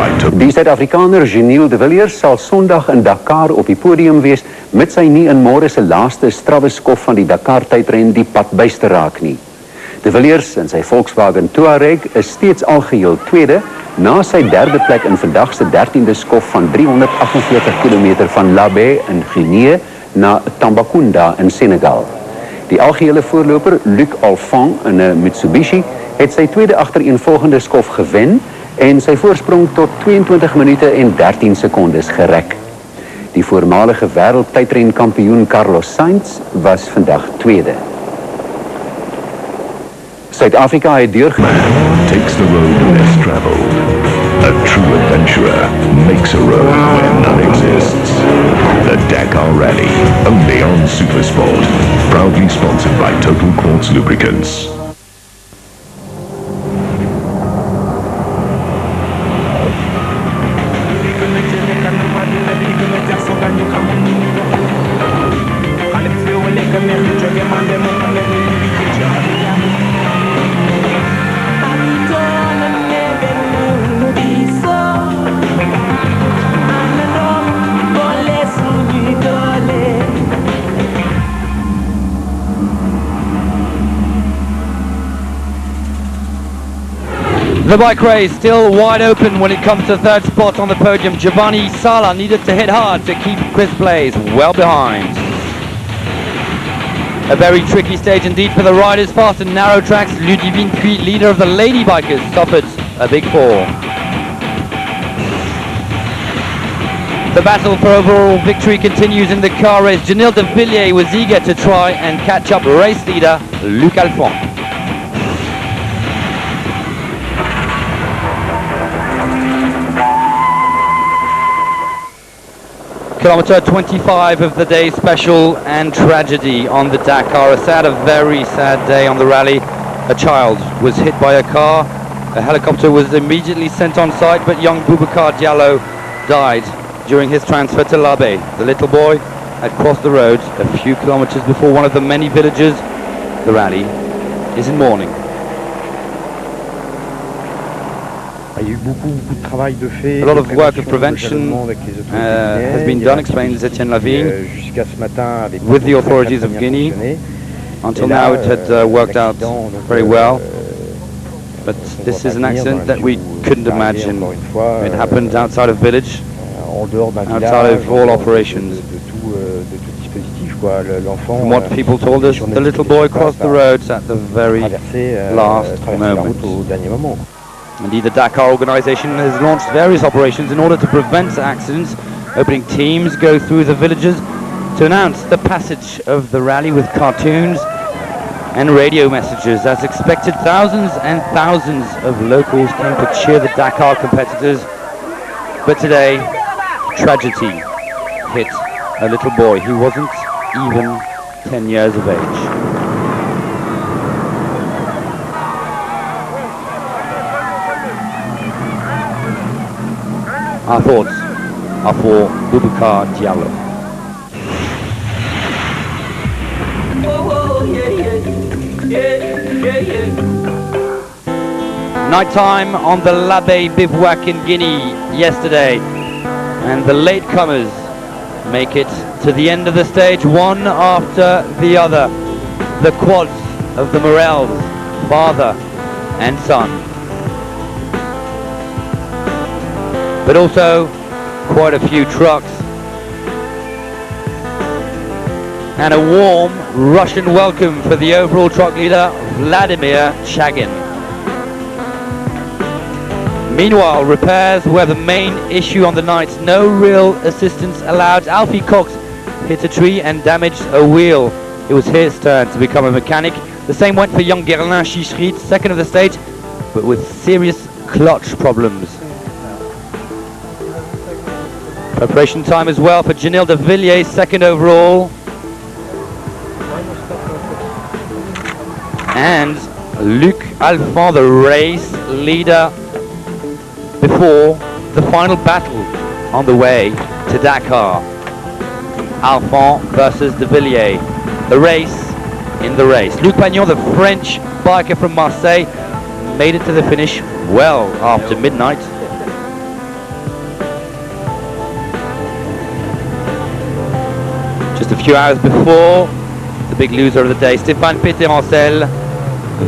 by total... Die Suid-Afrikaner Geniel de Villiers sal Sondag in Dakar op die podium wees, mits hy nie in môre se laaste strawwe skof van die Dakar tydren die pad byste raak nie. De Villiers in sy Volkswagen Touareg is steeds algeheel tweede, na sy derde plek in vandag se 13de skof van 348 km van Labé in Guinea na Tambacounda in Senegal. Die algehele voorloper Luc Alphand in 'n Mitsubishi het sy tweede agtereenvolgende skof gewen en sy voorsprong tot 22 minute en 13 sekondes gerek. Die voormalige wêreldtydrenkampioen Carlos Sainz was vandag tweede. Suid-Afrika het takes the road less traveled. A true adventurer makes a road where none exists. The Dakar Rally, only on Supersport. Proudly sponsored by Total Quartz Lubricants. The bike race still wide open when it comes to third spot on the podium. Giovanni Sala needed to hit hard to keep Chris Blaze well behind. A very tricky stage indeed for the riders. Fast and narrow tracks. Ludivine Puy, leader of the lady bikers, suffered a big fall. The battle for overall victory continues in the car race. Geniel de Villiers was eager to try and catch up race leader Luc Alphand. Kilometer 25 of the day special and tragedy on the Dakar. A very sad day on the rally. A child was hit by a car. A helicopter was immediately sent on site, but young Boubacar Diallo died during his transfer to Labé. The little boy had crossed the road a few kilometers before one of the many villages. The rally is in mourning. A lot of work of prevention has been done, explains Etienne Lavigne, with the authorities of Guinea. Until now it had worked out very well, but this is an accident that we couldn't imagine. It happened outside of village, outside of all operations. From what people told us, the little boy crossed the roads at the very last moment. Indeed, the Dakar organization has launched various operations in order to prevent accidents. Opening teams go through the villages to announce the passage of the rally with cartoons and radio messages. As expected, thousands and thousands of locals came to cheer the Dakar competitors. But today, tragedy hit a little boy who wasn't even 10 years of age. Our thoughts are for Boubacar Diallo. Nighttime on the Labé bivouac in Guinea yesterday, and the latecomers make it to the end of the stage one after the other. The quads of the Morels, father and son. But also quite a few trucks. And a warm Russian welcome for the overall truck leader, Vladimir Chagin. Meanwhile, repairs were the main issue on the night. No real assistance allowed. Alfie Cox hit a tree and damaged a wheel. It was his turn to become a mechanic. The same went for young Gerlin Chichrit, second of the stage, but with serious clutch problems. Preparation time as well for Geniel de Villiers, second overall. And Luc Alphand, the race leader, before the final battle on the way to Dakar. Alphand versus de Villiers. The race in the race. Luc Pagnon, the French biker from Marseille, made it to the finish well after midnight. Just a few hours before, the big loser of the day, Stéphane Péterancel,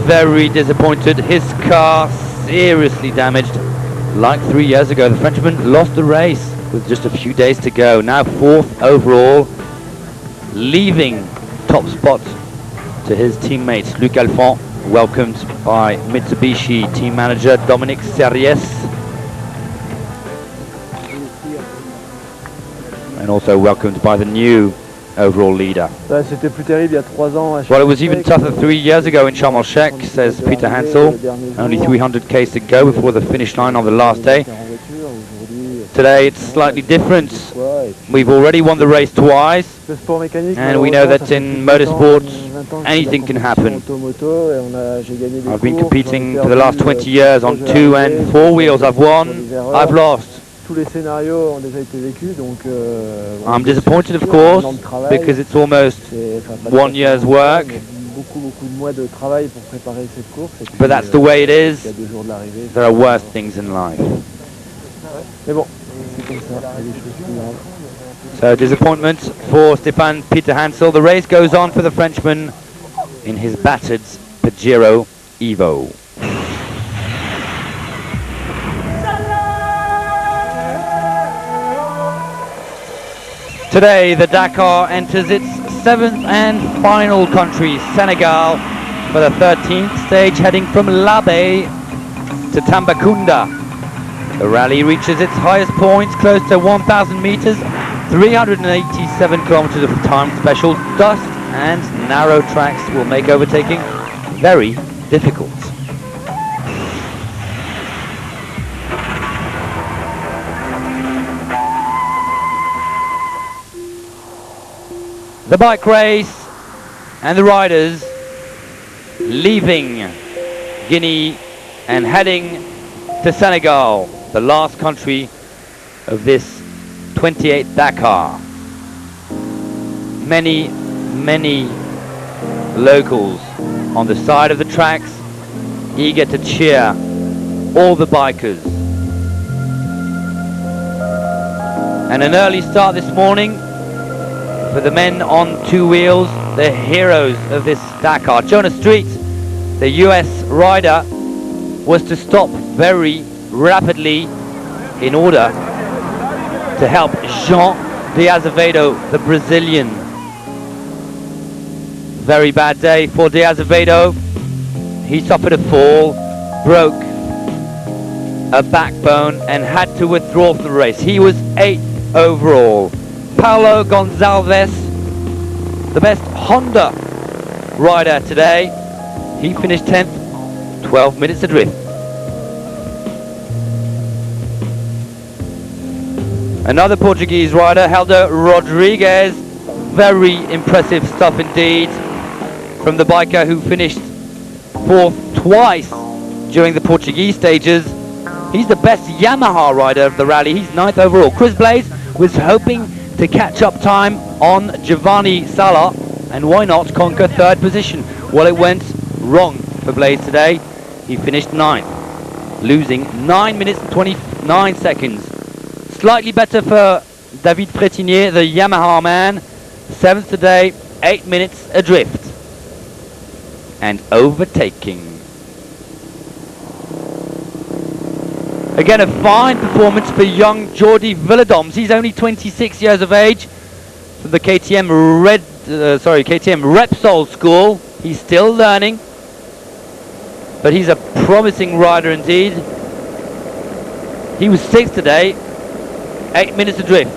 very disappointed. His car seriously damaged. Like 3 years ago, the Frenchman lost the race with just a few days to go. Now 4th overall, leaving top spot to his teammates. Luc Alphand, welcomed by Mitsubishi team manager Dominique Serriès, and also welcomed by the new overall leader. C'était plus terrible il y a 3 ans. Well, it was even tougher 3 years ago in Sharm el-Sheikh, says Peter Hansel. Only 300 k's to go before the finish line on the last day. Today it's slightly different. We've already won the race twice, and we know that in motorsport anything can happen. I've been competing for the last 20 years on 2 and 4 wheels. I've won, I've lost. I'm disappointed, of course, because it's almost 1 year's work. But that's the way it is. There are worse things in life. So disappointment for Stéphane Peter Hansel. The race goes on for the Frenchman in his battered Pajero Evo. Today the Dakar enters its 7th and final country, Senegal, for the 13th stage, heading from Labé to Tambacounda. The rally reaches its highest points, close to 1,000 meters, 387 kilometers of time. Special dust and narrow tracks will make overtaking very difficult. The bike race and the riders leaving Guinea and heading to Senegal, the last country of this 28th Dakar. Many locals on the side of the tracks, eager to cheer all the bikers. And an early start this morning for the men on 2 wheels, the heroes of this Dakar. Jonas Street, the US rider, was to stop very rapidly in order to help Jean de Azevedo, the Brazilian. Very bad day for de Azevedo. He suffered a fall, broke a backbone and had to withdraw from the race. He was 8th overall. Paulo Gonçalves, the best Honda rider today, he finished 10th, 12 minutes adrift. Another Portuguese rider, Helder Rodrigues, very impressive stuff indeed from the biker who finished 4th twice during the Portuguese stages. He's the best Yamaha rider of the rally. He's 9th overall. Chris Blaze was hoping to catch up time on Giovanni Sala, and why not conquer 3rd position? Well, it went wrong for Blaze today. He finished 9th, losing 9 minutes and 29 seconds. Slightly better for David Frétinier, the Yamaha man. 7th today, 8 minutes adrift. And overtaking. Again, a fine performance for young Jordi Villedoms. He's only 26 years of age, from the KTM Repsol school. He's still learning, but he's a promising rider indeed. He was 6th today, 8 minutes adrift.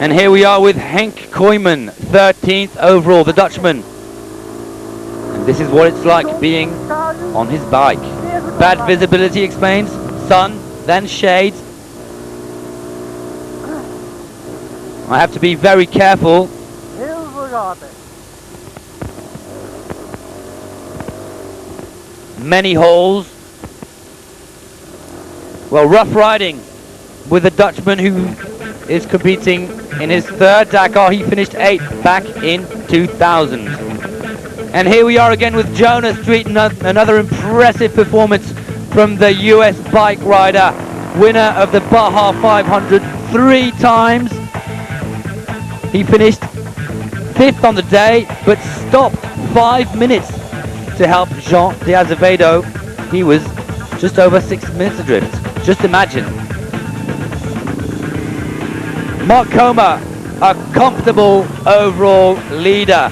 And here we are with Henk Kooijman, 13th overall, the Dutchman. And this is what it's like being on his bike. Bad visibility, explains. Sun, then shade. I have to be very careful. Many holes. Well, rough riding with a Dutchman who is competing in his 3rd Dakar. He finished 8th back in 2000. And here we are again with Jonas Street, another impressive performance from the US bike rider, winner of the Baja 500 3 times. He finished 5th on the day, but stopped 5 minutes to help Jean de Azevedo. He was just over 6 minutes adrift. Just imagine. Mark Coma, a comfortable overall leader.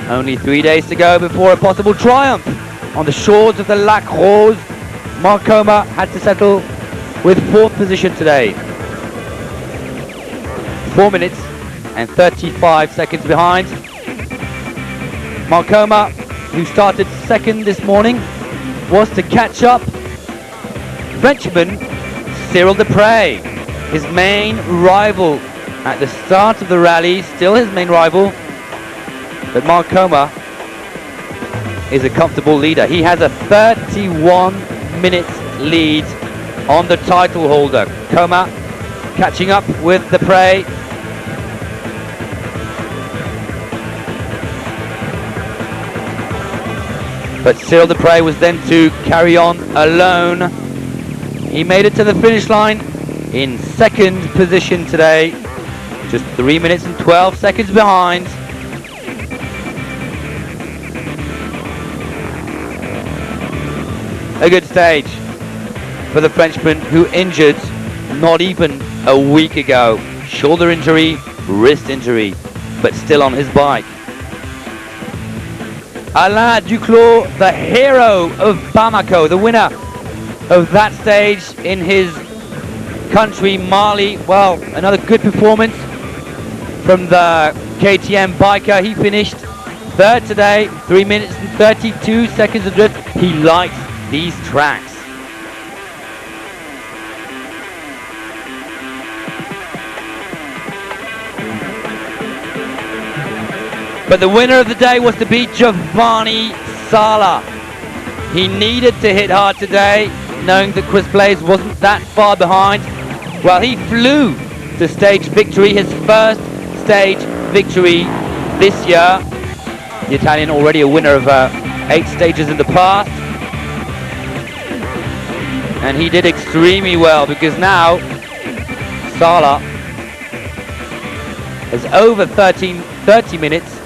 Only 3 days to go before a possible triumph. On the shores of the Lac Rose, Mark Coma had to settle with 4th position today. 4 minutes and 35 seconds behind. Mark Coma, who started 2nd this morning, was to catch up Frenchman Cyril Dupre, his main rival at the start of the rally, still his main rival, but Mark Coma is a comfortable leader. He has a 31-minute lead on the title holder. Coma catching up with Dupre. But Cyril Dupre was then to carry on alone. He made it to the finish line in 2nd position today, just 3 minutes and 12 seconds behind. A good stage for the Frenchman, who injured not even a week ago. Shoulder injury, wrist injury, but still on his bike. Alain Duclos, the hero of Bamako, the winner of that stage in his country, Mali. Well, another good performance from the KTM biker. He finished 3rd today, 3 minutes and 32 seconds adrift. He likes these tracks. But the winner of the day was to be Giovanni Sala. He needed to hit hard today, knowing that Chris Blaze wasn't that far behind. Well, he flew to stage victory, his first stage victory this year. The Italian already a winner of 8 stages in the past. And he did extremely well, because now Sala is over 30 minutes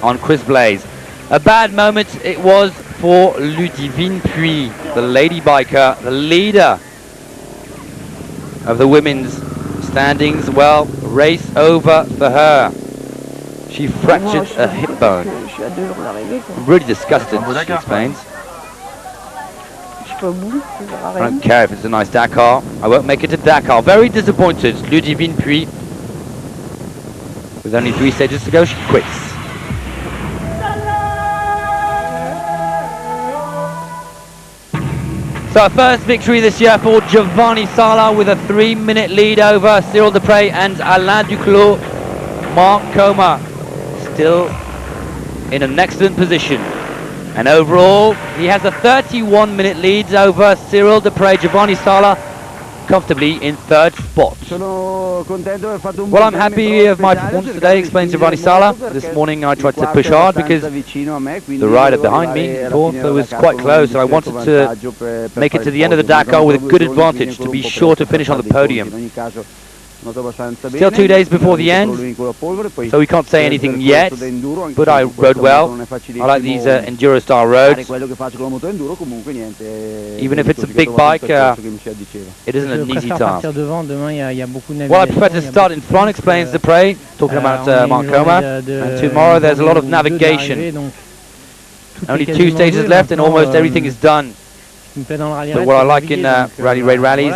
on Chris Blaze. A bad moment it was for Ludivine Puy, the lady biker, the leader of the women's standings. Well, race over for her. She fractured a hip bone. I'm really disgusted, she explains. I don't care if it's a nice Dakar. I won't make it to Dakar. Very disappointed, Ludivine Puy. With only 3 stages to go, she quits. So our first victory this year for Giovanni Sala, with a 3-minute lead over Cyril Dupre and Alain Duclos. Mark Coma still in an excellent position. And overall, he has a 31-minute lead over Cyril Dupre. Giovanni Sala comfortably in 3rd spot. Well, I'm happy of my performance today, explains Giovanni Sala. This morning I tried to push hard because the rider behind me, fourth, was quite close, and I wanted to make it to the end of the Dakar with a good advantage to be sure to finish on the podium. Still 2 days before the end, so we can't say anything yet, but I rode well. I like these enduro style roads. Even if it's a big bike, it isn't an easy task. Well, I prefer to start in front, explains Dupre, talking about Mark Coma. And tomorrow there's a lot of navigation. Only 2 stages left and almost everything is done. But what I like in rally raid rallies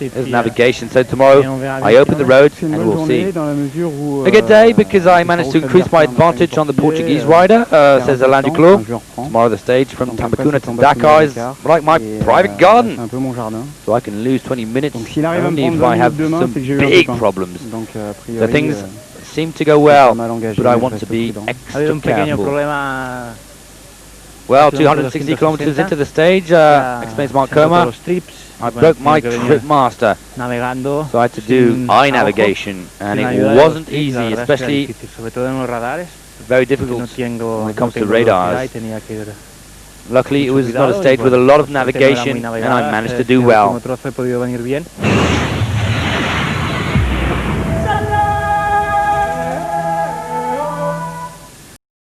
is navigation. So tomorrow I open the roads and we'll see. A good day because I managed to increase my advantage on the Portuguese rider, says Alain Duclos. Tomorrow the stage from Tambacounda to Dakar is like my private garden. So I can lose 20 minutes only if I have some big problems. So things seem to go well, but I want to be extra careful. Well, 260 kilometers into the stage, explains Mark Coma. I broke my trip master, so I had to do eye navigation, and it wasn't easy, especially very difficult when it comes to radars. Luckily, it was not a stage with a lot of navigation, and I managed to do well.